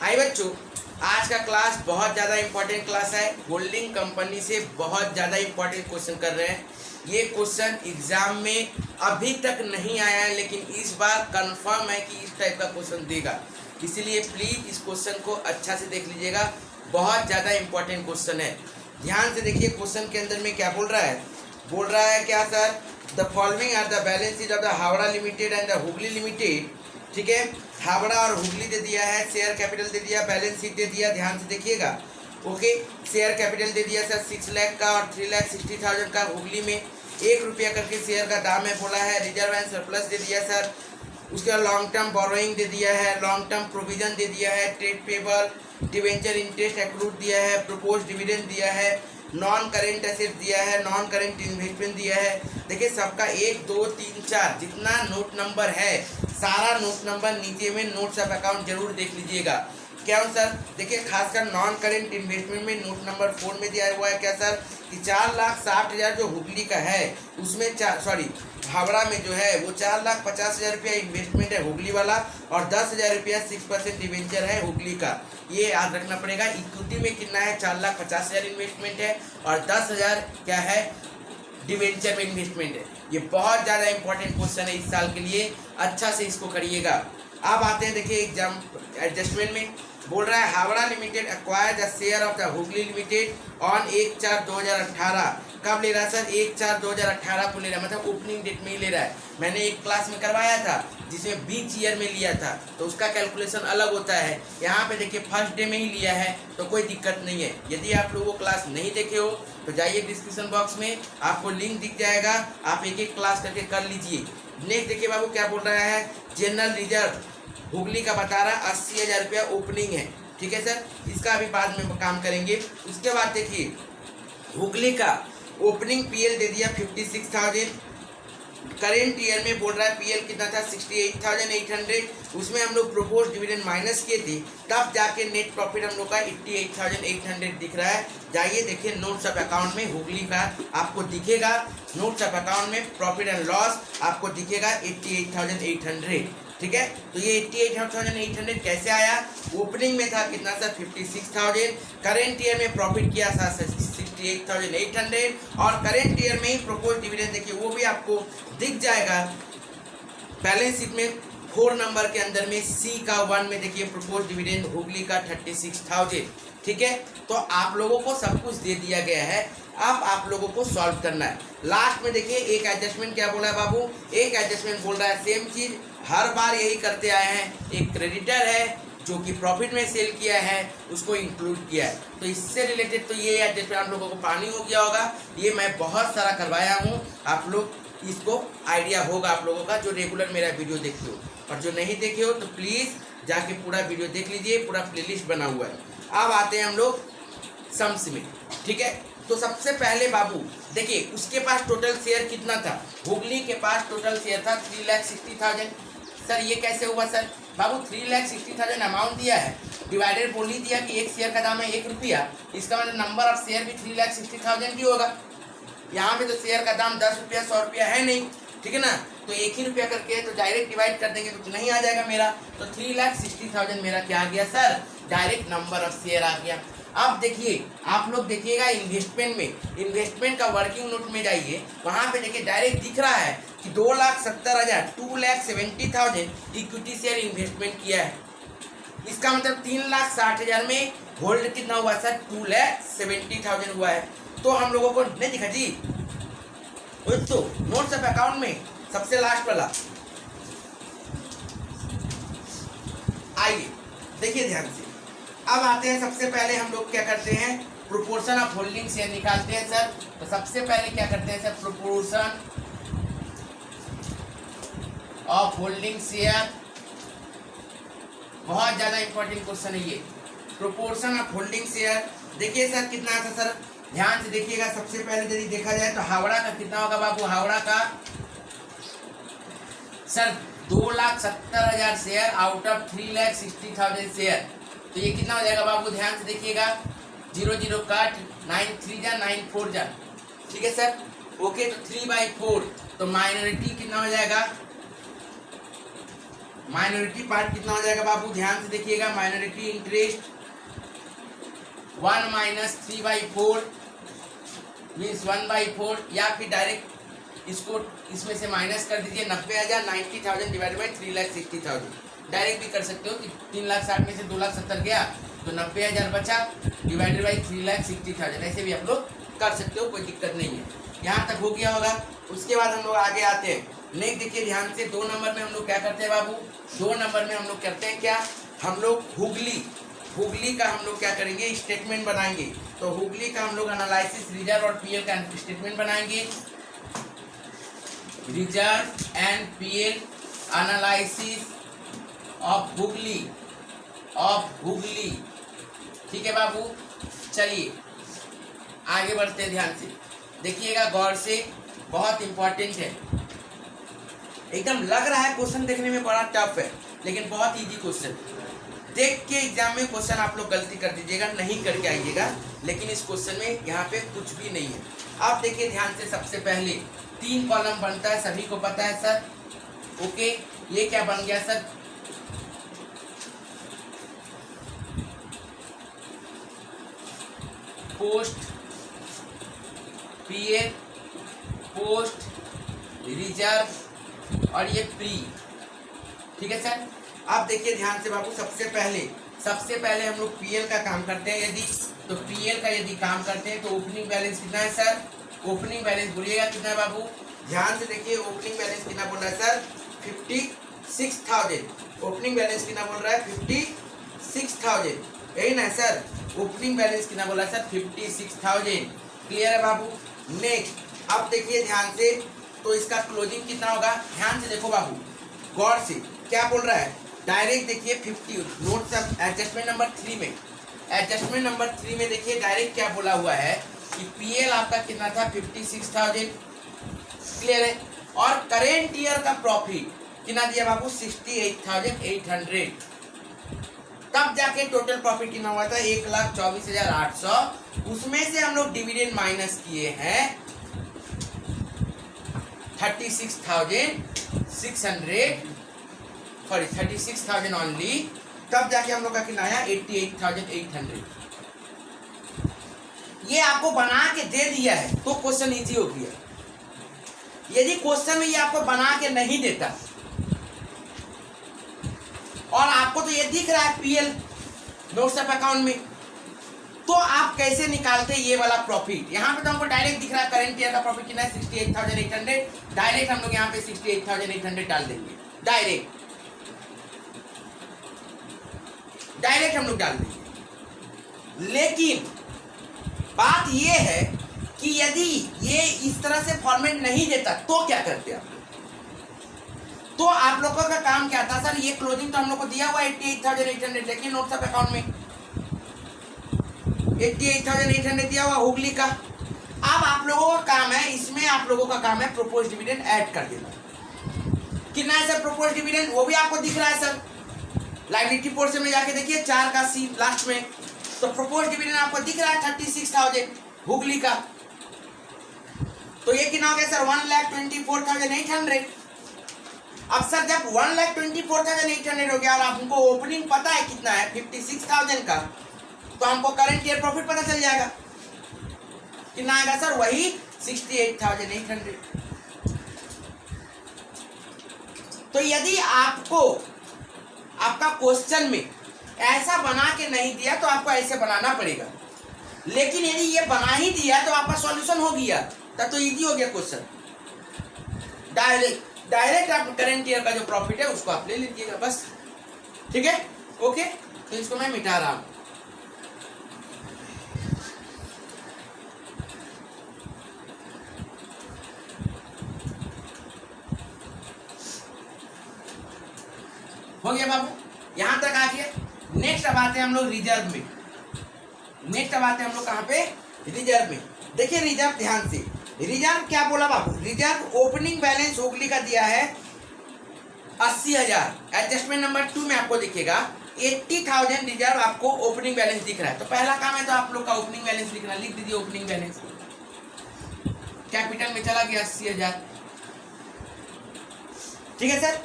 आई बच्चों, आज का क्लास बहुत ज़्यादा इंपॉर्टेंट क्लास है। होल्डिंग कंपनी से बहुत ज़्यादा इंपॉर्टेंट क्वेश्चन कर रहे हैं। ये क्वेश्चन एग्जाम में अभी तक नहीं आया है, लेकिन इस बार कंफर्म है कि इस टाइप का क्वेश्चन देगा। इसीलिए प्लीज़ इस क्वेश्चन को अच्छा से देख लीजिएगा, बहुत ज़्यादा इंपॉर्टेंट क्वेश्चन है। ध्यान से देखिए क्वेश्चन के अंदर में क्या बोल रहा है। बोल रहा है क्या sir, the following are the balance sheet of the Howrah limited and the Hooghly limited. ठीक है, हावड़ा और हुगली दे दिया है, शेयर कैपिटल दे दिया, बैलेंस शीट दे दिया। ध्यान से देखिएगा। ओके, शेयर कैपिटल दे दिया सर 6 लाख का और 3,60,000 का। हुगली में 1 रुपया करके शेयर का दाम है बोला है। रिजर्व एंड सरप्लस दे दिया सर। उसके बाद लॉन्ग टर्म बोरोइंग दे दिया है, लॉन्ग टर्म प्रोविजन दे दिया है, trade payable, debenture interest accrued दिया है, प्रपोज डिविडेंड दिया है, नॉन करेंट एसेट दिया है, नॉन करेंट इन्वेस्टमेंट दिया है। देखिए सबका 1 2 3 4 जितना नोट नंबर है, सारा नोट नंबर नीचे में नोट्स ऑफ अकाउंट जरूर देख लीजिएगा। क्या हो सर, देखिए खासकर नॉन करेंट इन्वेस्टमेंट में नोट नंबर 4 में दिया हुआ है क्या सर कि 4,60,000 जो हुगली का है उसमें हावड़ा में जो है वो 4,50,000 रुपया इन्वेस्टमेंट है हुगली वाला, और 10,000 रुपया 6% डिवेंचर है हुगली का। ये याद रखना पड़ेगा। इक्विटी में कितना है, 4,50,000 इन्वेस्टमेंट है और 10,000 क्या है डिवेंचर में इन्वेस्टमेंट है। ये बहुत ज़्यादा इंपॉर्टेंट क्वेश्चन है इस साल के लिए, अच्छा से इसको करिएगा। अब आते हैं देखिए एग्जाम एडजस्टमेंट में। बोल रहा है Howrah limited acquire the share of the Hooghly limited on 1/4/2018। कब ले रहा है सर, 1/4/2018 को ले रहा है, मतलब ओपनिंग डेट में ही ले रहा है। मैंने एक क्लास में करवाया था जिसमें बीच ईयर में लिया था, तो उसका कैलकुलेशन अलग होता है। यहाँ पे देखिए फर्स्ट डे में ही लिया है, तो कोई दिक्कत नहीं है। यदि आप लोगों को क्लास नहीं देखे हो तो जाइए डिस्क्रिप्शन बॉक्स में, आपको लिंक दिख जाएगा, आप एक एक क्लास करके कर लीजिए। नेक्स्ट देखिए बाबू क्या बोल रहा है, जनरल रिजर्व हुगली का बता रहा 80,000 रुपया ओपनिंग है। ठीक है सर, इसका अभी बाद में काम करेंगे। उसके बाद देखिए हुगली का ओपनिंग पीएल दे दिया 56,000। करेंट ईयर में बोल रहा है पीएल कितना था 68,800। उसमें हम लोग प्रोपोज डिविडेंड माइनस किए थे, तब जाके नेट प्रॉफिट हम लोग का 88,800 दिख रहा है। जाइए देखिए नोट्स ऑफ अकाउंट में हुगली का आपको दिखेगा, नोट्स ऑफ अकाउंट में प्रॉफिट एंड लॉस आपको दिखेगा 88,800। ठीक है, तो ये 88,800 कैसे आया, ओपनिंग में था कितना सर 56,000, करेंट ईयर में प्रॉफिट किया था 68,800, और करेंट ईयर में ही प्रोपोज डिविडेंड देखिए वो भी आपको दिख जाएगा बैलेंस शीट में 4 नंबर के अंदर में सी का 1 में देखिए प्रोपोज डिविडेंड हुगली का 36,000। ठीक है, तो आप लोगों को सब कुछ दे दिया गया है, अब आप लोगों को सॉल्व करना है। लास्ट में देखिए एक एडजस्टमेंट क्या बोला है बाबू, एक एडजस्टमेंट बोल रहा है सेम चीज हर बार यही करते आए हैं। एक क्रेडिटर है जो कि प्रॉफिट में सेल किया है, उसको इंक्लूड किया है। तो इससे रिलेटेड तो ये एडजस्टमेंट आप लोगों को पानी हो गया होगा। ये मैं बहुत सारा करवाया हूँ, आप लोग इसको आइडिया होगा आप लोगों का जो रेगुलर मेरा वीडियो देखते हो, और जो नहीं देखे हो तो प्लीज़ जाके पूरा वीडियो देख लीजिए, पूरा प्लेलिस्ट बना हुआ है। अब आते हैं हम लोग सम्स में। ठीक है, तो सबसे पहले बाबू देखिए उसके पास टोटल शेयर कितना था, हुगली के पास टोटल शेयर था 3,60,000। सर ये कैसे हुआ सर, बाबू 3,60,000 अमाउंट दिया है, डिवाइडेड बोल ही दिया कि एक शेयर का दाम है 1 रुपया, इसका मतलब नंबर ऑफ शेयर भी 3,60,000 की होगा। यहाँ पे तो शेयर का दाम 10 रुपया 100 रुपया है नहीं, ठीक है ना, तो 1 ही रुपया करके तो डायरेक्ट डिवाइड कर देंगे तो नहीं आ जाएगा मेरा, तो 3,60,000 मेरा क्या आ गया sir, direct number of share आ गया। अब देखिए आप लोग देखिएगा इन्वेस्टमेंट में, इन्वेस्टमेंट का वर्किंग नोट में जाइए, वहाँ पे देखिए डायरेक्ट दिख रहा है कि 2,70,000 2,70,000 इक्विटी शेयर इन्वेस्टमेंट किया है। इसका मतलब 3,60,000 में होल्ड कितना हुआ सर, 2,70,000 हुआ है। तो हम लोगों को नहीं दिखा जी, तो नोट्स ऑफ अकाउंट में सबसे लास्ट वाला आइए देखिए ध्यान से। अब आते हैं सबसे पहले हम लोग क्या करते हैं, प्रोपोर्शन ऑफ होल्डिंग शेयर निकालते हैं सर। तो सबसे पहले क्या करते हैं sir, proportion of holding share, बहुत ज्यादा इंपॉर्टेंट क्वेश्चन है ये। प्रोपोर्शन ऑफ होल्डिंग शेयर देखिए सर कितना था सर, ध्यान से देखिएगा। सबसे पहले यदि देखा जाए तो हावड़ा का कितना होगा बाबू, हावड़ा का sir 2,70,000 share out of 3,60,000 share, तो ये कितना हो जाएगा बाबू, ध्यान से देखिएगा। 0 0 काट, 9 3 जा 9 4 जा, ठीक है सर। ओके, तो 3/4, तो माइनॉरिटी कितना हो जाएगा माइनॉरिटी पार्ट कितना हो जाएगा बाबू, ध्यान से देखिएगा। माइनॉरिटी इंटरेस्ट 1 माइनस 3/4 मीन्स 1/4, या फिर डायरेक्ट इसको इसमें से माइनस कर दीजिए 90,000, 90,000 डिवाइडेड बाई 3,60,000। डायरेक्ट भी कर सकते हो कि 3,60,000 में से 2,70,000 गया तो 90,000 बचा डिवाइडेड बाई 3,60,000। ऐसे भी आप लोग कर सकते हो, कोई दिक्कत नहीं है। यहाँ तक हो गया होगा। उसके बाद हम लोग आगे आते हैं। नेक्स्ट देखिए ध्यान से, 2 नंबर में हम लोग क्या करते हैं बाबू, 2 नंबर में हम लोग करते हैं क्या, हम लोग हुगली का हम लोग क्या करेंगे, स्टेटमेंट बनाएंगे। तो हुगली का हम लोग एनालिसिस रिजर्व और पीएल का स्टेटमेंट बनाएंगे। Reserve and PL analysis of Hooghly, ठीक है बाबू। चलिए आगे बढ़ते हैं, ध्यान से देखिएगा गौर से, बहुत इंपॉर्टेंट है। एकदम लग रहा है क्वेश्चन देखने में बड़ा टफ है, लेकिन बहुत इजी क्वेश्चन। देख के एग्जाम में क्वेश्चन आप लोग गलती कर दीजिएगा, नहीं करके आइएगा, लेकिन इस क्वेश्चन में यहाँ पे कुछ भी नहीं है। आप देखिए ध्यान से, सबसे पहले 3 कॉलम बनता है, सभी को पता है सर। ओके, ये क्या बन गया sir, post PL, post reserve और ये प्री, ठीक है सर। आप देखिए ध्यान से बाबू, सबसे पहले हम लोग पीएल का काम करते हैं। यदि तो पीएल का यदि काम करते हैं तो ओपनिंग बैलेंस कितना है सर, ओपनिंग बैलेंस बोलिएगा कितना है बाबू, ध्यान से देखिए। ओपनिंग बैलेंस कितना बोल रहा है सर, 56,000। ओपनिंग बैलेंस कितना बोल रहा है, 56,000, यही ना सर। ओपनिंग बैलेंस कितना बोला सर, 56,000। क्लियर है बाबू। नेक्स्ट अब देखिए ध्यान से, तो इसका क्लोजिंग कितना होगा, ध्यान से देखो बाबू, गौर से। क्या बोल रहा है, डायरेक्ट देखिए 50 नोट सब एडजस्टमेंट नंबर 3 में, एडजस्टमेंट नंबर 3 में देखिए डायरेक्ट क्या बोला हुआ है कि पीएल आपका कितना था, 56,000। क्लियर है। और करेंट ईयर का प्रॉफिट कितना दिया बाबू, 68,800। तब जाके टोटल प्रॉफिट कितना हुआ था, 1,24,800। उसमें से हम लोग डिविडेंड माइनस किए हैं 36,000 ओनली। तब जाके हम लोग का कितना आया, 88,800। ये आपको बना के दे दिया है तो क्वेश्चन इजी हो गया। यदि क्वेश्चन में ये आपको बना के नहीं देता और आपको तो ये दिख रहा है पीएल नोट्स ऑफ अकाउंट में, तो आप कैसे निकालते ये वाला प्रॉफिट। यहाँ पे तो हमको डायरेक्ट दिख रहा है करंट ईयर का प्रॉफिट कितना है, 68,800। डायरेक्ट हम लोग यहाँ पे 68,800 डाल देंगे, डायरेक्ट हम लोग डाल देंगे। लेकिन बात ये है कि यदि ये इस तरह से फॉर्मेट नहीं देता तो क्या करते आप लोग, तो आप लोगों का काम क्या था सर, ये क्लोजिंग तो हम लोग को दिया हुआ 88,800, लेकिन नोट्स ऑफ अकाउंट में 88,800 दिया हुआ हुगली का। अब आप लोगों का काम है, इसमें आप लोगों का काम है प्रोपोज डिविडेंड ऐड कर देना। कितना है सर प्रोपोज डिविडेंड, वो भी आपको दिख रहा है सर, लाइबिलिटी पोर्शन में जाके देखिए 4 का सी लास्ट में। तो प्रोपोज डिविडेंड आपको दिख रहा है 36,000 हुगली का। तो ये कितना हो गया सर, 1,24,800। अब सर जब 1,24,800 हो गया और आपको ओपनिंग पता है कितना है, 56,000 का, तो हमको करंट ईयर प्रॉफिट पता चल जाएगा कितना आएगा सर, वही 68,800। तो यदि आपको आपका क्वेश्चन में ऐसा बना के नहीं दिया तो आपको ऐसे बनाना पड़ेगा। लेकिन यदि ये बना ही दिया तो आपका सॉल्यूशन हो गया, तब तो इजी हो गया क्वेश्चन। डायरेक्ट आप करंट ईयर का जो प्रॉफिट है उसको आप ले लीजिएगा बस, ठीक है। ओके, तो इसको मैं मिटा रहा हूं। हो गया बाबू, यहां तक आ गया। नेक्स्ट अब आते हैं हम लोग रिजर्व में। नेक्स्ट अब आते हैं हम लोग कहां पे, रिजर्व में। देखिए रिजर्व, ध्यान से, रिजर्व क्या बोला बाबू, रिजर्व ओपनिंग बैलेंस हुगली का दिया है 80,000। एडजस्टमेंट नंबर 2 में आपको दिखेगा 80,000 रिजर्व आपको ओपनिंग बैलेंस दिख रहा है। तो पहला काम है तो आप लोग का ओपनिंग बैलेंस लिखना, लिख दीजिए ओपनिंग बैलेंस। कैपिटल में चला गया 80,000, ठीक है सर।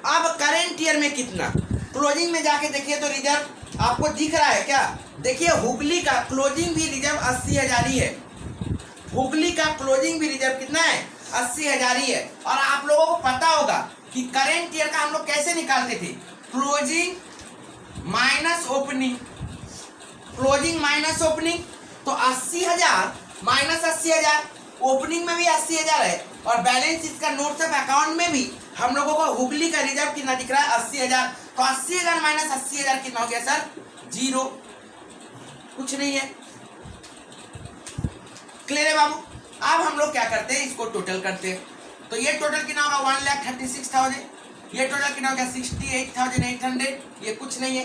अब करेंट ईयर में कितना, क्लोजिंग में जाके देखिए तो रिजर्व आपको दिख रहा है क्या? देखिए हुगली का क्लोजिंग भी रिजर्व 80,000 ही है। हुगली का क्लोजिंग भी रिजर्व कितना है? 80,000 ही है। और आप लोगों को पता होगा कि करेंट ईयर का हम लोग कैसे निकालते थे, closing minus opening, closing minus opening. तो 80,000 माइनस 80,000, ओपनिंग में भी 80,000 है और बैलेंस इसका नोट्स ऑफ अकाउंट में भी हम लोगों को हुगली का रिजर्व कितना दिख रहा है? 80,000। तो 80,000 माइनस 80,000 कितना हो गया सर? 0, कुछ नहीं है। क्लियर है बाबू? अब हम लोग क्या करते हैं, इसको टोटल करते हैं। तो ये टोटल कितना होगा? 1,36,000। ये टोटल कितना हो गया? 68,800। ये कुछ नहीं है।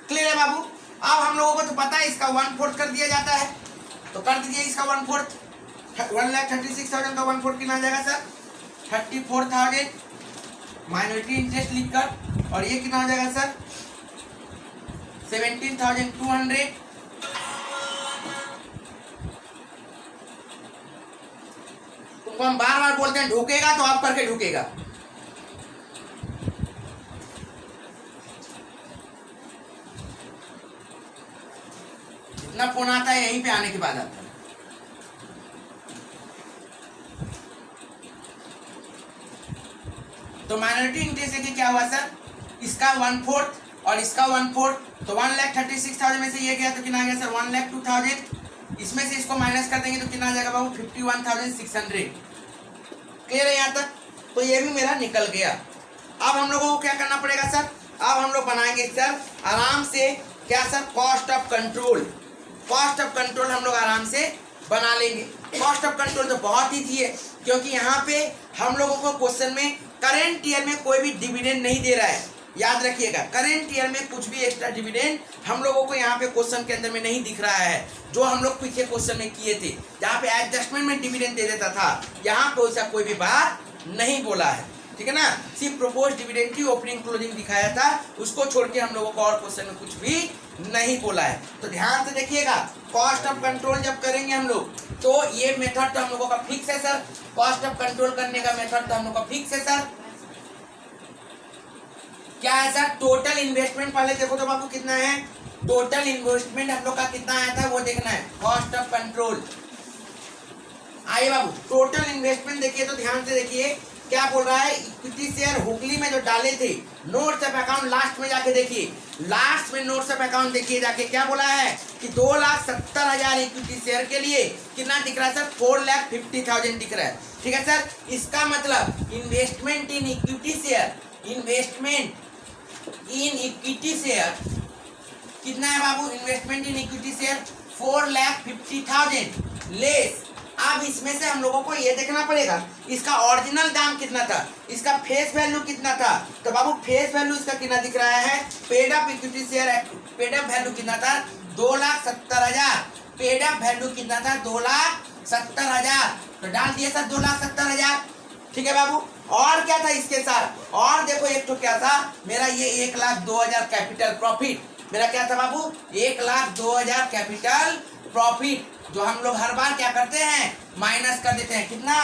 क्लियर है बाबू? अब हम लोगों को तो पता है इसका 1/4 कर दिया जाता है, तो कर दीजिए इसका 1/4। 1,36,000 का 1/4 कितना आ जाएगा सर? 34,000 माइनॉरिटी इंटरेस्ट लिखकर। और ये कितना हो जाएगा सर? 17,200। तुमको हम बार बार बोलते हैं ढूकेगा तो आप करके ढूकेगा। जितना फोन आता है यहीं पे आने के बाद आता है। तो माइनॉरिटी इंटरेस्ट देखिए क्या हुआ सर? इसका 1/4 और इसका 1/4, तो 1,36,000 में से ये गया तो कितना आ गया सर? 1,02,000। इसमें से इसको माइनस कर देंगे तो कितना आ जाएगा बाबू? 51,600। क्लियर है यहाँ तक? तो ये भी मेरा निकल गया। अब हम लोगों को क्या करना पड़ेगा सर? अब हम लोग बनाएंगे सर आराम से क्या sir? Cost of control. Cost of control हम लोग आराम से बना लेंगे। कॉस्ट ऑफ कंट्रोल तो बहुत ईजी है, क्योंकि यहाँ पे हम लोगों को क्वेश्चन में करेंट ईयर में कोई भी डिविडेंड नहीं दे रहा है। याद रखिएगा, करेंट ईयर में कुछ भी एक्स्ट्रा डिविडेंड हम लोगों को यहाँ पे क्वेश्चन के अंदर में नहीं दिख रहा है, जो हम लोग पीछे क्वेश्चन में किए थे जहाँ पे एडजस्टमेंट में डिविडेंड दे देता था। यहाँ पे वैसा कोई भी बात नहीं बोला है, ठीक है ना? सिर्फ प्रोपोज डिविडेंड की ओपनिंग क्लोजिंग दिखाया था, उसको छोड़ के हम लोगों को और क्वेश्चन में कुछ भी नहीं बोला है। तो ध्यान से देखिएगा, कॉस्ट ऑफ कंट्रोल जब करेंगे हम लोग तो ये मेथड तो हम लोगों का फिक्स है सर। कॉस्ट ऑफ कंट्रोल करने का मेथड तो हम लोग का फिक्स है सर। क्या है सर? टोटल इन्वेस्टमेंट पहले देखो तो बाबू कितना है? टोटल इन्वेस्टमेंट हम लोग का कितना आया था वो देखना है, कॉस्ट ऑफ कंट्रोल। आइए बाबू, टोटल इन्वेस्टमेंट देखिए तो ध्यान से देखिए क्या बोल रहा है। इक्विटी शेयर हुगली में जो डाले थे, नोट्स ऑफ अकाउंट लास्ट में जाके देखिए, लास्ट में नोट्स ऑफ अकाउंट देखिए जाके क्या बोला है कि 2,70,000 इक्विटी शेयर के लिए कितना दिख रहा है सर? 4,50,000 दिख रहा है। ठीक है सर, इसका मतलब investment in equity share, investment in equity share कितना है बाबू? Investment in equity share 4,50,000 less. अब इसमें से हम लोगों को ये देखना पड़ेगा इसका ओरिजिनल दाम कितना था, इसका फेस वैल्यू कितना था। तो बाबू फेस वैल्यू इसका कितना दिख रहा है? Paid up equity share, paid up value कितना था? 2,70,000। पेड अप वैल्यू कितना था? 2,70,000। तो डाल दिए सर 2,70,000। ठीक है बाबू, और क्या था इसके साथ? और देखो एक तो क्या था मेरा, ये 1,02,000 कैपिटल प्रॉफिट। मेरा क्या था बाबू? 1,02,000 कैपिटल प्रॉफिट, जो हम लोग हर बार क्या करते हैं? माइनस कर देते हैं। कितना?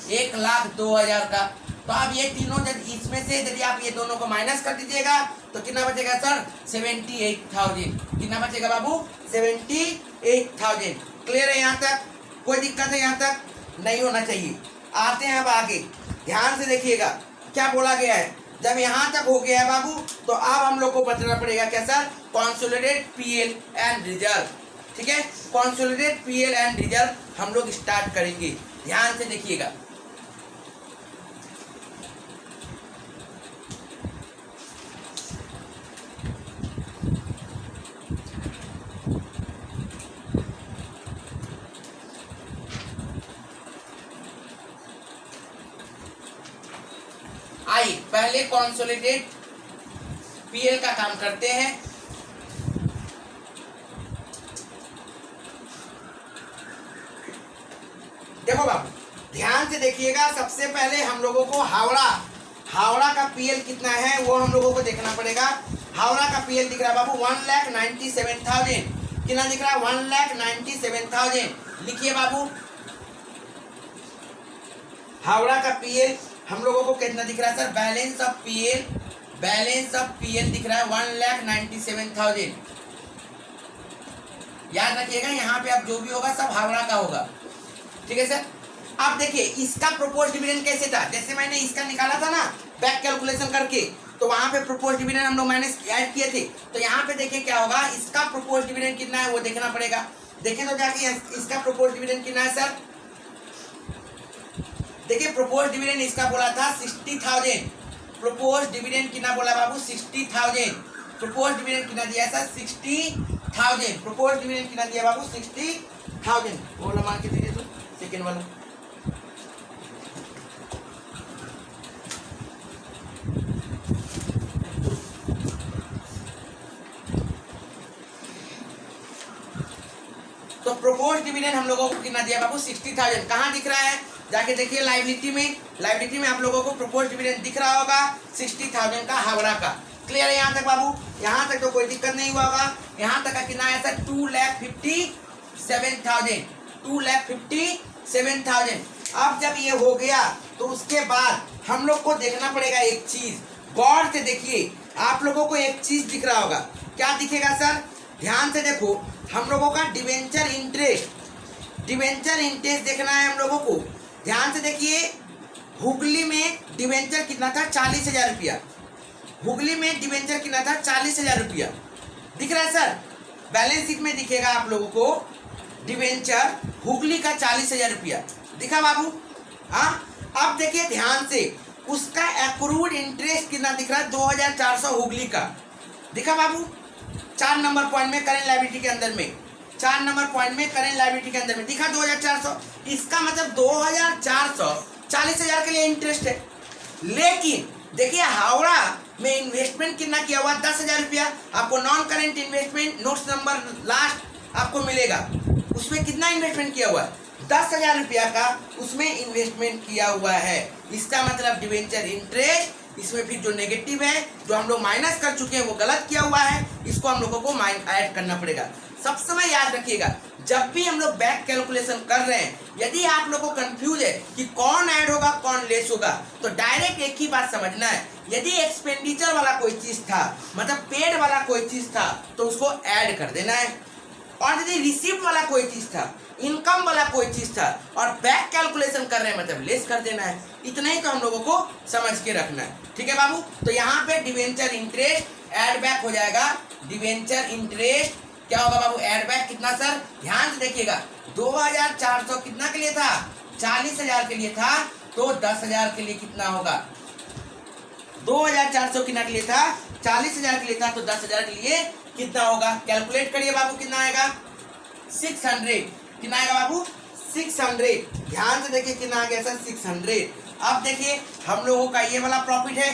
1,02,000 का। तो अब ये तीनों इसमें से यदि आप ये दोनों को माइनस कर दीजिएगा तो कितना बचेगा सर? 78,000। कितना बचेगा बाबू? 78,000। क्लियर है यहाँ तक? कोई दिक्कत है यहाँ तक? नहीं होना चाहिए। आते हैं अब आगे, ध्यान से देखिएगा क्या बोला गया है। जब यहाँ तक हो गया है बाबू तो अब हम लोग को बचना पड़ेगा क्या sir? Consolidate PL and reserve. ठीक है, कंसोलिडेट पीएल एंड रिजर्व हम लोग स्टार्ट करेंगे। ध्यान से देखिएगा, आइए पहले कंसोलिडेट पीएल का काम करते हैं। देखो बाबू ध्यान से देखिएगा, सबसे पहले हम लोगों को हावड़ा का पीएल कितना है वो हम लोगों को देखना पड़ेगा। हावड़ा का पीएल दिख रहा है बाबू 1,97,000। कितना दिख रहा है? 1,97,000। लिखिए बाबू, हावड़ा का पीएल हम लोगों को कितना दिख रहा है सर? बैलेंस ऑफ पीएल दिख रहा है 1,97,000। याद रखिएगा यहाँ पे अब जो भी होगा सब हावड़ा का होगा, ठीक है सर। अब देखिए इसका प्रोपोज डिविडेंड कैसे था, जैसे मैंने इसका निकाला था ना बैक कैलकुलेशन करके, तो वहां पे प्रोपोज डिविडेंड हम लोग माइनस ऐड किए थे। तो यहाँ पे देखिए क्या होगा, इसका प्रोपोज डिविडेंड कितना है वो देखना पड़ेगा। देखें तो जाके इसका प्रोपोज डिविडेंड कितना है सर? देखिए प्रोपोज डिविडेंड इसका बोला था 60,000। प्रोपोज डिविडेंड कितना बोला बाबू? 60,000। प्रोपोज डिविडेंड कितना दिया सर? 60,000। प्रोपोज डिविडेंड कितना दिया बाबू? 60,000। वो वाला मान के दीजिए तो सेकेंड वाला। तो प्रोपोज डिविडेंड हम लोगों को कितना दिया बाबू? 60,000। कहाँ दिख रहा है? जाके देखिए लाइबिलिटी में आप लोगों को प्रोपोज डिविडेंड दिख रहा होगा 60,000 का, हावड़ा का। क्लियर है यहाँ तक बाबू? यहाँ तक तो कोई दिक्कत नहीं हुआ होगा। यहाँ तक का कितना है सर? 2,57,000। 2,57,000। अब जब ये हो गया तो उसके बाद हम लोग को देखना पड़ेगा एक चीज, गौर से देखिए। आप लोगों को एक चीज दिख रहा होगा, क्या दिखेगा सर? ध्यान से देखो, हम लोगों का डिवेंचर इंटरेस्ट देखना है हम लोगों को। ध्यान से देखिए, हुगली में डिवेंचर कितना था? 40,000 रुपया। हुगली में डिवेंचर कितना था? 40,000 रुपया। दिख रहा है सर? बैलेंस शीट में दिखेगा आप लोगों को डिवेंचर हुगली का 40,000 रुपया दिखा बाबू। हाँ, अब देखिए ध्यान से, उसका एक्रूड इंटरेस्ट कितना दिख रहा है? 2,400 हुगली का दिखा बाबू। 4 नंबर पॉइंट में करेंट लायबिलिटी के अंदर में, 4 नंबर पॉइंट में करेंट लायबिलिटी के अंदर में दिखा 2,400। इसका मतलब 2,400 40,000 के लिए इंटरेस्ट है। लेकिन देखिए हावड़ा में इन्वेस्टमेंट कितना किया हुआ? 10,000 रुपया। आपको non current investment notes number last आपको मिलेगा, उसमें कितना इन्वेस्टमेंट किया हुआ है? 10,000 रुपया का उसमें इन्वेस्टमेंट किया हुआ है। इसका मतलब डिवेंचर इंटरेस्ट इसमें फिर जो नेगेटिव है, जो हम लोग माइनस कर चुके हैं वो गलत किया हुआ है, इसको हम लोगों को ऐड करना पड़ेगा। सब समय याद रखिएगा, जब भी हम लोग बैक कैलकुलेशन कर रहे हैं, यदि आप लोगों को कंफ्यूज है कि कौन ऐड होगा कौन लेस होगा, तो डायरेक्ट एक ही बात समझना है, यदि एक्सपेंडिचर वाला कोई चीज था, मतलब पेड वाला कोई चीज था, तो उसको ऐड कर देना है। और यदि रिसीव्ड वाला कोई चीज था, इनकम वाला कोई चीज था और बैक कैलकुलेशन कर रहे हैं, मतलब लेस कर देना है। इतना ही तो हम लोगों को समझ के रखना है, ठीक है बाबू। तो यहाँ पे डिवेंचर इंटरेस्ट ऐड बैक हो जाएगा। डिवेंचर इंटरेस्ट क्या होगा बाबू? ऐड बैक कितना सर? ध्यान से देखिएगा, 2,400 कितना के लिए था? 40,000 के लिए था। तो 10,000 के लिए कितना होगा? 2,400 कितना के लिए था? 40,000 के लिए था। तो 10,000 के लिए कितना होगा? कैलकुलेट करिए बाबू, कितना आएगा? 600। कितना आएगा बाबू? 600। ध्यान से देखिए कितना आ गया सर? 600। अब देखिए हम लोगों का ये वाला प्रॉफिट है,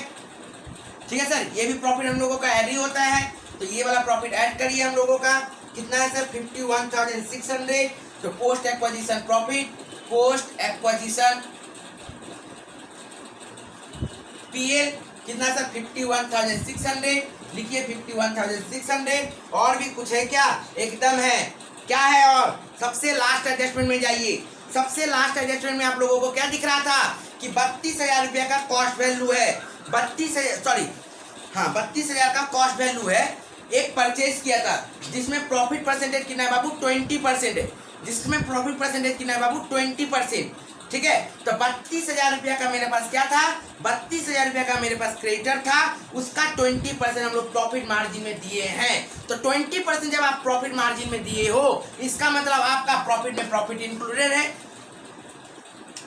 ठीक है सर, ये भी प्रॉफिट हम लोगों का ऐड ही होता है। तो ये वाला प्रॉफिट ऐड करिए हम लोगों का, कितना है सर? 51,600। तो post acquisition profit, post acquisition PL कितना सर? 51,600। लिखिए 51,600। और भी कुछ है क्या? एकदम है। क्या है? और सबसे लास्ट एडजस्टमेंट में जाइए। सबसे लास्ट एडजस्टमेंट में आप लोगों को क्या दिख रहा था कि 32,000 रुपया का कॉस्ट वैल्यू है। 32,000 का कॉस्ट वैल्यू है। एक परचेज किया था जिसमें प्रॉफिट परसेंटेज कितना है बाबू? 20% है। जिसमें प्रॉफिट परसेंटेज कितना है बाबू? 20%, ठीक है। तो 32,000 रुपया का मेरे पास क्या था? 32,000 रुपया का मेरे पास क्रेडिटर था, उसका 20% हम लोग प्रॉफिट मार्जिन में दिए हैं। तो 20% जब आप प्रॉफिट मार्जिन में दिए हो, इसका मतलब आपका प्रॉफिट में प्रॉफिट इंक्लूडेड है।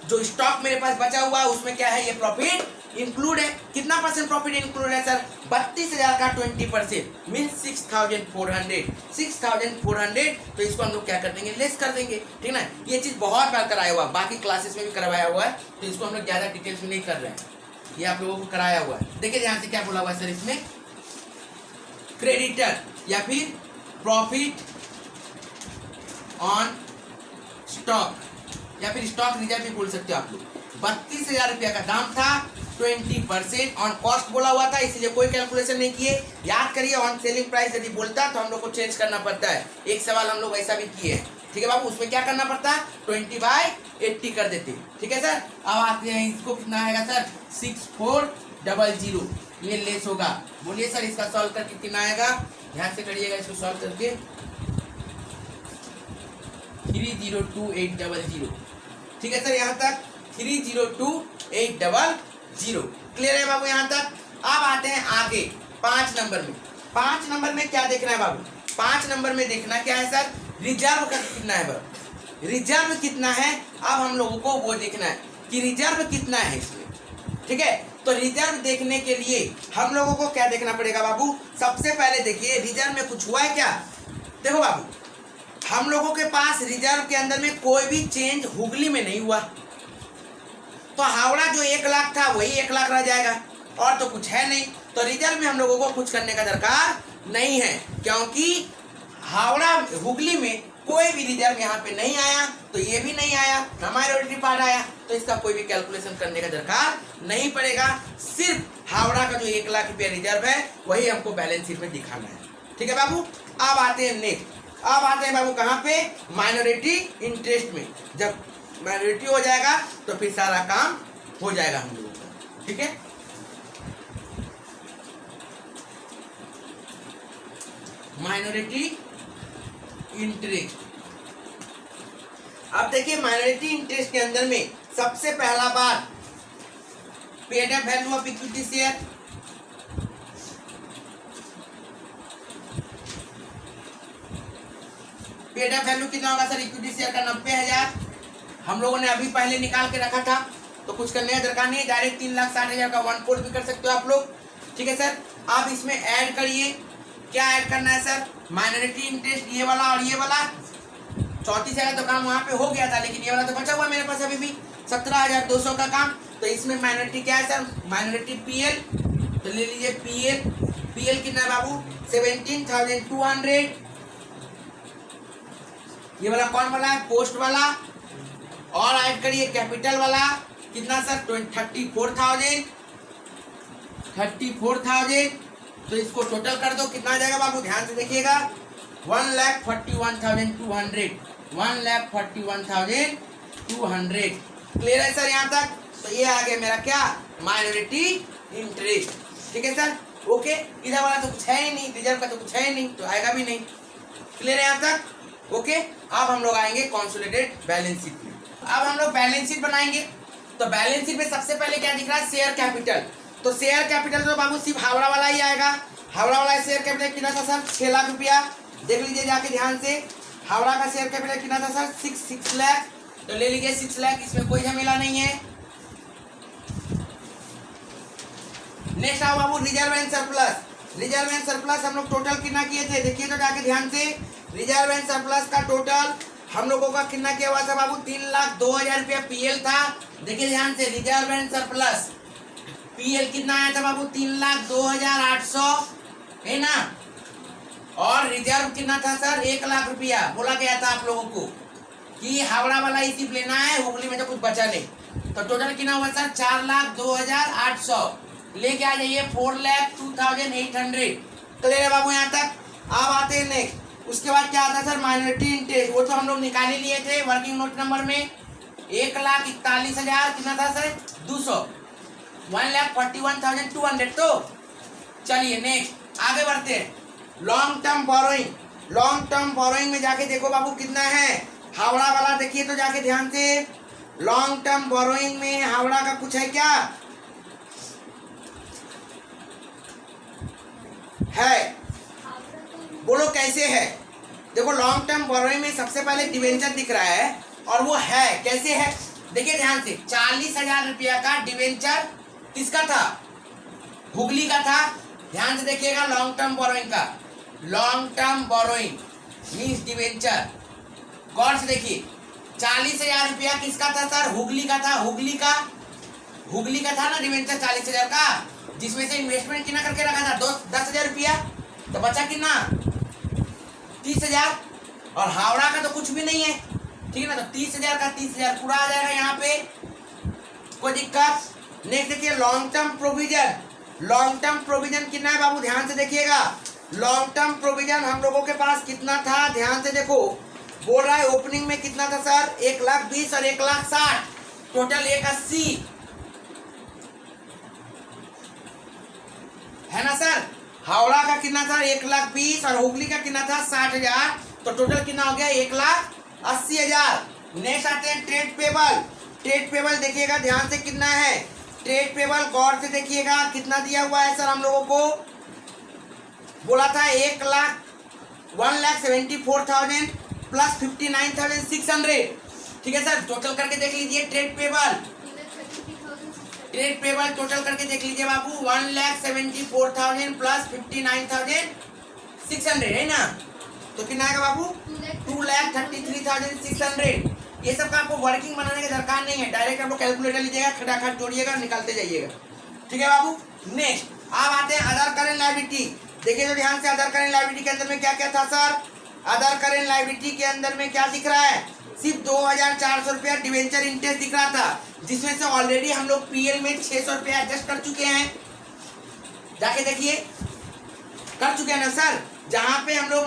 जो स्टॉक मेरे पास बचा हुआ है उसमें क्या है? ये प्रॉफिट इंक्लूड है। कितना परसेंट प्रॉफिट इंक्लूड है सर? 32,000 का 20% मीन 6,400। 6,400। तो इसको हम लोग क्या कर देंगे? लेस कर देंगे, ठीक ना। ये चीज बहुत बार कराया हुआ, बाकी क्लासेस में भी करवाया हुआ है, तो इसको हम लोग ज्यादा डिटेल्स में नहीं कर रहे हैं, ये आप लोगों को कराया हुआ है। देखिए ध्यान से क्या बोला हुआ है सर इसमें? क्रेडिटर या फिर प्रॉफिट ऑन स्टॉक या फिर स्टॉक रिजर्व भी बोल सकते हो आप लोग। 32,000 रुपया का दाम था, 20% ऑन कॉस्ट बोला हुआ था, इसलिए कोई कैलकुलेशन नहीं किए। याद करिए, ऑन सेलिंग प्राइस यदि बोलता तो हम लोग को चेंज करना पड़ता है। एक सवाल हम लोग ऐसा भी किए हैं, ठीक है बाबू, उसमें क्या करना पड़ता, 20/80 कर देते। ठीक है सर, अब आते हैं इसको कितना आएगा सर, 6400, ये लेस होगा। बोलिए सर इसका सॉल्व करके कितना आएगा, ध्यान से करिएगा इसको सॉल्व करके, 302800। ठीक है सर, यहाँ तक 302800 क्लियर है बाबू यहाँ तक। अब आते हैं आगे 5 नंबर में। 5 नंबर में क्या देखना है बाबू, 5 नंबर में देखना क्या है सर, रिजर्व का कितना है बाबू, रिजर्व कितना है। अब हम लोगों को वो देखना है कि रिजर्व कितना है इसमें। ठीक है, तो रिजर्व देखने के लिए हम लोगों को क्या देखना पड़ेगा बाबू, सबसे पहले देखिए रिजर्व में कुछ हुआ है क्या। देखो बाबू, हम लोगों के पास रिजर्व के अंदर में कोई भी चेंज हुगली में नहीं हुआ, तो हावड़ा जो 1 लाख था वही 1 लाख रह जाएगा, और तो कुछ है नहीं। तो रिजर्व में हम लोगों को कुछ करने का दरकार नहीं है, क्योंकि हावड़ा हुगली में कोई भी रिजर्व यहाँ पे नहीं आया, तो ये भी नहीं आया, ना माइनॉरिटी पार्ट आया, तो इसका कोई भी कैलकुलेशन करने का दरकार नहीं पड़ेगा। सिर्फ हावड़ा का जो 1 लाख रुपया रिजर्व है वही हमको बैलेंस शीट में दिखाना है। ठीक है बाबू, अब आते हैं नेक्स्ट, अब आते हैं बाबू कहाँ पे, माइनॉरिटी इंटरेस्ट में। जब माइनॉरिटी हो जाएगा तो फिर सारा काम हो जाएगा हम लोगों का। ठीक है, माइनॉरिटी इंटरेस्ट। अब देखिए माइनॉरिटी इंटरेस्ट के अंदर में सबसे पहला बात, paid up value of equity share. Paid up value कितना होगा सर, इक्विटी शेयर का 90,000 हम लोगों ने अभी पहले निकाल के रखा था, तो कुछ करने का दरकार नहीं है, डायरेक्ट 3,60,000 का 1/4 भी कर सकते हो आप लोग। ठीक है सर, आप इसमें ऐड करिए, क्या ऐड करना है सर, माइनॉरिटी इंटरेस्ट ये वाला और ये वाला। 34,000 तो काम वहाँ पे हो गया था, लेकिन ये वाला तो बचा हुआ मेरे पास अभी भी 17,200 का काम। तो इसमें माइनॉरिटी क्या है सर, माइनॉरिटी पीएल, तो ले लीजिए पीएल। पीएल कितना है बाबू, 17,200। ये वाला कौन वाला है, पोस्ट वाला। और ऐड करिए कैपिटल वाला, कितना सर, 34,000। तो इसको टोटल कर दो, कितना आ जाएगा बाबू, ध्यान से देखिएगा, 1,41,200, 1,41,200। क्लियर है सर यहाँ तक। तो ये आ गया मेरा क्या, माइनॉरिटी इंटरेस्ट। ठीक है सर, ओके। इधर वाला तो कुछ है ही नहीं, रिजर्व का तो कुछ है ही नहीं, तो आएगा भी नहीं। क्लियर है यहाँ तक, ओके। अब हम लोग आएंगे कंसोलिडेटेड बैलेंस शीट में। अब हम लोग बैलेंस शीट बनाएंगे, तो बैलेंस शीट में सबसे पहले क्या दिख रहा है, शेयर कैपिटल। तो शेयर कैपिटल तो बाबू सिर्फ हावड़ा वाला ही आएगा। हावड़ा वाला शेयर कैपिटल कितना था सर, 6 लाख रुपया। देख लीजिए जाके ध्यान से, हावड़ा का शेयर कैपिटल कितना था सर, 6 लाख। तो ले लीजिए 6 लाख, इसमें कोई झमेला नहीं है। नेक्स्ट आओ बाबू, reserve and surplus. Reserve and surplus हम लोग टोटल कितना किए थे, देखिए तो जाके ध्यान से। रिजर्व एंड सरप्लस का टोटल हम लोगों का कितना किया हुआ था बाबू, 3,02,000 रुपया पीएल था। देखिए ध्यान से, रिजर्व एंड सरप्लस पीएल कितना आया था बाबू, 3,02,800 है ना। और रिजर्व कितना था सर, 1 लाख रुपया। बोला गया था आप लोगों को कि हावड़ा वाला ही सिर्फ लेना है, हुगली में तो कुछ बचा नहीं। तो टोटल कितना हुआ सर, 4,02,800। लेके आ जाइए 4,02,800। क्लियर है बाबू यहाँ तक। अब आते हैं नेक्स्ट, उसके बाद क्या आता है सर, माइनॉरिटी इंटरेस्ट। वो तो हम लोग निकाल ही लिए थे वर्किंग नोट नंबर में। 1,41,000 कितना था सर, 200, 1,41,200। तो चलिए नेक्स्ट आगे बढ़ते हैं, long term borrowing. Long term borrowing में जाके देखो बाबू कितना है, हावड़ा वाला देखिए तो जाके ध्यान से। लॉन्ग टर्म बोरोइंग में हावड़ा का कुछ है क्या, है, बोलो कैसे है। देखो लॉन्ग टर्म बोरोइंग में सबसे पहले डिवेंचर दिख रहा है, और वो है कैसे है, देखिए ध्यान से। 40,000 रुपया का डिवेंचर किसका था, हुगली का था। ध्यान से देखिएगा, लॉन्ग टर्म बोरोइंग का, long term borrowing means debenture. गौर से देखिए, 40,000 रुपया किसका था सर, हुगली का था। हुगली का था ना डिवेंचर 40,000 का, जिसमें से इन्वेस्टमेंट कितना करके रखा था, 10,000 रुपया। तो बचा कितना, 30,000। और हावड़ा का तो कुछ भी नहीं है, ठीक है ना। तो 30,000 का 30,000 पूरा आ जाएगा यहाँ पे, कोई दिक्कत। नेक्स्ट देखिए long term provision. Long term provision कितना है बाबू, ध्यान से देखिएगा। लॉन्ग टर्म प्रोविजन हम लोगों के पास कितना था, ध्यान से देखो। बोल रहा है ओपनिंग में कितना था सर, 1,20,000 और 1,60,000, टोटल 180 है ना सर। हावड़ा का कितना था, 1,20,000 और हुगली का कितना था 60,000, तो टोटल कितना हो गया 1,80,000। नेक्स्ट आते हैं ट्रेड पेबल। ट्रेड पेबल देखिएगा ध्यान से कितना है, ट्रेड पेबल गौर से देखिएगा कितना दिया हुआ है सर। हम लोगों को बोला था 1,74,000 प्लस 59,600, ठीक है सर। टोटल करके देख लीजिए trade payable, trade payable total करके देख लीजिए बाबू, 1,74,000 प्लस 59,600 है ना, तो कितना आएगा बाबू 2,33,600। ये सब का आपको वर्किंग बनाने की दरकार नहीं है, डायरेक्ट आप लोग कैलकुलेटर लीजिएगा, खटाखट जोड़िएगा, निकालते जाइएगा, ठीक है बाबू। नेक्स्ट अब आते हैं अदर करेंट लायबिलिटी। देखिए तो ध्यान से, अदर करेंट लायबिलिटी के अंदर में क्या क्या था सर। अदर करेंट लायबिलिटी के अंदर में क्या दिख रहा है, सिर्फ 2,400 रुपया डिवेंचर इंटरेस्ट दिख रहा था, जिसमें से ऑलरेडी हम लोग पीएल में 600 रुपया एडजस्ट कर चुके हैं। जाके देखिए कर चुके हैं ना सर, जहां पे हम लोग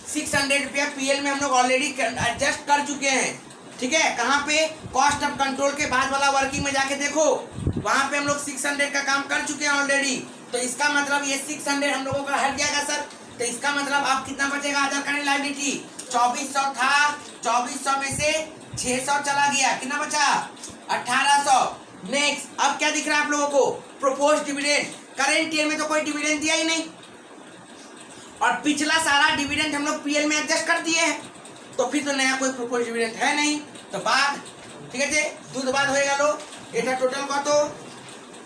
600 रुपया पीएल में हम लोग ऑलरेडी एडजस्ट कर चुके हैं, ठीक है। कहाँ पे, कॉस्ट ऑफ कंट्रोल के बाद वाला वर्किंग में जाके देखो, वहां पे हम लोग 600 का काम कर चुके हैं ऑलरेडी। तो इसका मतलब ये 600 हम लोगों का हट जाएगा सर, तो इसका मतलब अब कितना बचेगा अदर करेंट लायबिलिटी, 2400 था, 2400 में से 600 चला गया, कितना बचा 1800। नेक्स्ट अब क्या दिख रहा है आप लोगों को, प्रोपोज डिविडेंड। करेंट ईयर में तो कोई डिविडेंड दिया ही नहीं, और पिछला सारा डिविडेंड हम लोग पीएल में एडजस्ट कर दिए हैं, तो फिर तो नया कोई प्रोपोज डिविडेंड है नहीं, तो बाद ठीक है जी, दूध बाद होएगा लो। ये टोटल का तो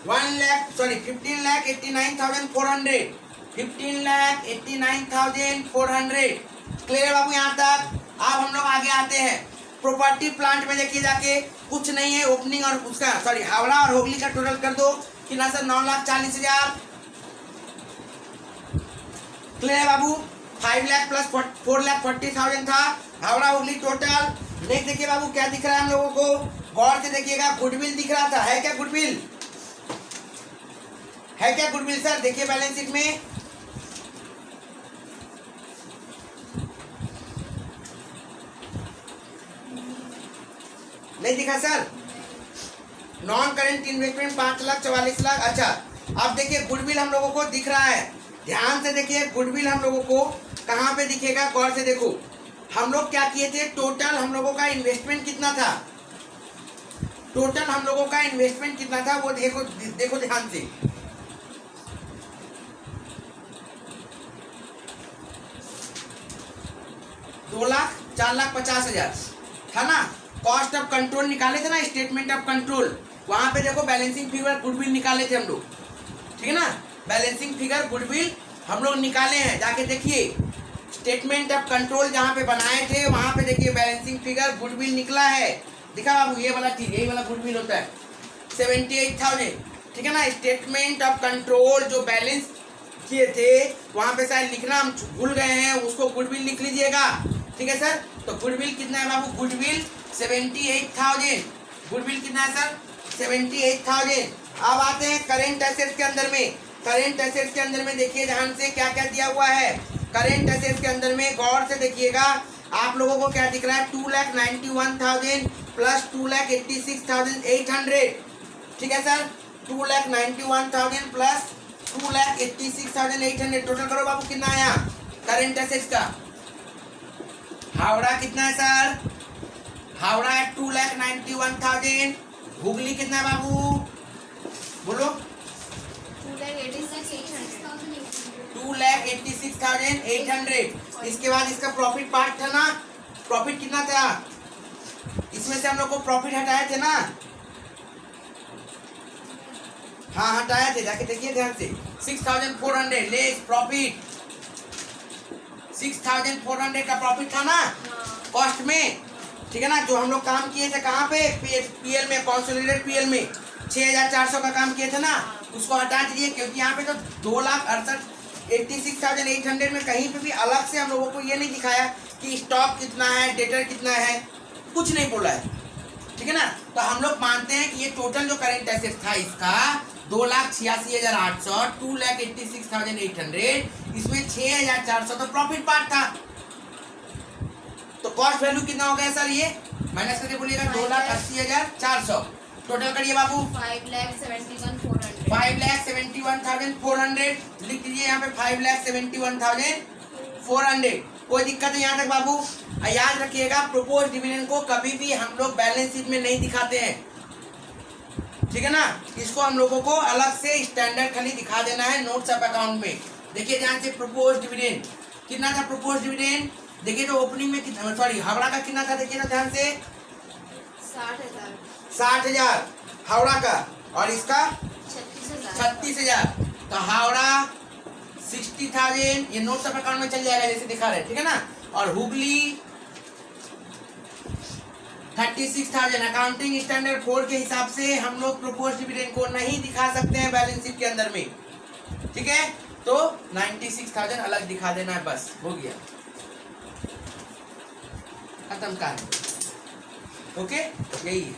15,89,400, 15,89,400 क्लियर है बाबू यहाँ तक। अब हम लोग आगे आते हैं प्रॉपर्टी प्लांट में, देखिए जाके कुछ नहीं है, ओपनिंग और उसका सॉरी हावड़ा और हुगली का टोटल कर दो, कितना सर 9,40,000 क्लियर है बाबू। 5 लाख प्लस 4,40,000 था हावड़ा हुगली टोटल। नेक्स्ट देखिए बाबू क्या दिख रहा है हम लोगों को, गौर से देखिएगा, गुडविल दिख रहा था, है क्या गुडविल, है क्या गुडविल सर, देखिए बैलेंस शीट में नहीं दिखा सर। Non current investment 5,44,00,000। अच्छा अब देखिए गुडविल हम लोगों को दिख रहा है, ध्यान से देखिए गुडविल हम लोगों को कहाँ पे दिखेगा, गौर से देखो। हम लोग क्या किए थे, टोटल हम लोगों का इन्वेस्टमेंट कितना था, टोटल हम लोगों का इन्वेस्टमेंट कितना था वो देखो, देखो ध्यान से। दो लाख 4,50,000 था ना। कॉस्ट ऑफ कंट्रोल निकाले थे ना, स्टेटमेंट ऑफ कंट्रोल, वहां पे देखो बैलेंसिंग फिगर गुडविल निकाले थे हम लोग, ठीक है ना। बैलेंसिंग फिगर गुडविल हम लोग निकाले हैं, जाके देखिए स्टेटमेंट ऑफ कंट्रोल जहाँ पे बनाए थे वहां पे देखिए बैलेंसिंग फिगर गुडविल निकला है, दिखा बाबू, ये वाला चीज, यही वाला गुडविल होता है 78,000, ठीक है ना। स्टेटमेंट ऑफ कंट्रोल जो बैलेंस किए थे वहां पे शायद लिखना हम भूल गए हैं, उसको गुडविल लिख लीजिएगा, ठीक है सर। तो गुडविल कितना है बाबू, गुडविल 78,000, गुडविल कितना है सर 78,000। अब आते हैं करेंट एसेट्स के अंदर में, करेंट एसेट्स के अंदर में देखिए ध्यान से क्या क्या दिया हुआ है। करेंट एसेट्स के अंदर में गौर से देखिएगा, आप लोगों को क्या दिख रहा है, 2,91,000 प्लस 2,86,800, ठीक है सर। 2,91,000 प्लस 2,86,800 टोटल करो बाबू, कितना आया करेंट एसेट्स का। हावड़ा कितना है सर, हावड़ा है 2,91,000, हुगली कितना है बाबू बोलो, 2,86,800। इसके बाद इसका प्रॉफिट पार्ट था ना, प्रॉफिट कितना था, इसमें से हम लोग को प्रॉफिट हटाए थे ना, हाँ हटाए थे, जाके देखिए ध्यान से। 6,400 लेस प्रॉफिट, 6,400 का प्रॉफिट था ना कॉस्ट में, ठीक है ना। जो हम लोग काम किए थे कहाँ पे, पीएल में, कंसोलिडेटेड पीएल में 6,400 का काम किए थे ना, उसको हटा दीजिए, क्योंकि यहाँ पे तो 2,68,86,800 में कहीं पे भी अलग से हम लोगों को ये नहीं दिखाया कि स्टॉक कितना है, डेटर कितना है, कुछ नहीं बोला है, ठीक है ना। तो हम लोग मानते हैं कि ये टोटल जो करेंट एसेट था इसका 2,86,800, 2,86,800, इसमें 6,400 तो प्रॉफिट पार्ट था, कॉस्ट वैल्यू कितना हो गया सर, ये माइनस करके बोलिएगा 2,80,400। टोटल करिए बाबू 5,71,400 लिख दीजिए यहाँ पे 5,71,400। कोई दिक्कत है यहाँ तक बाबू? याद रखिएगा प्रोपोज डिविडेंड को कभी भी हम लोग बैलेंस शीट में नहीं दिखाते हैं, ठीक है ना। इसको हम लोगों को अलग से स्टैंडर्ड खाली दिखा देना है नोट्स ऑफ अकाउंट में। देखिए ध्यान से, प्रोपोज डिविडेंड कितना था? प्रोपोज डिविडेंड देखिए तो ओपनिंग में कितना, सॉरी हावड़ा का कितना था, देखिए ना ध्यान से 60,000 हावड़ा का, और इसका 36,000। तो हावड़ा 60,000 ये नोट्स ऑफ अकाउंट में चल जाएगा जैसे दिखा रहे, ठीक है ना। और हुगली 36,000। अकाउंटिंग स्टैंडर्ड 4 के हिसाब से हम लोग प्रोपोज डिविडेंड को नहीं दिखा सकते हैं बैलेंस शीट के अंदर में, ठीक है। तो 96,000 अलग दिखा देना है, बस हो गया, खत्म कहानी। ओके, यही है।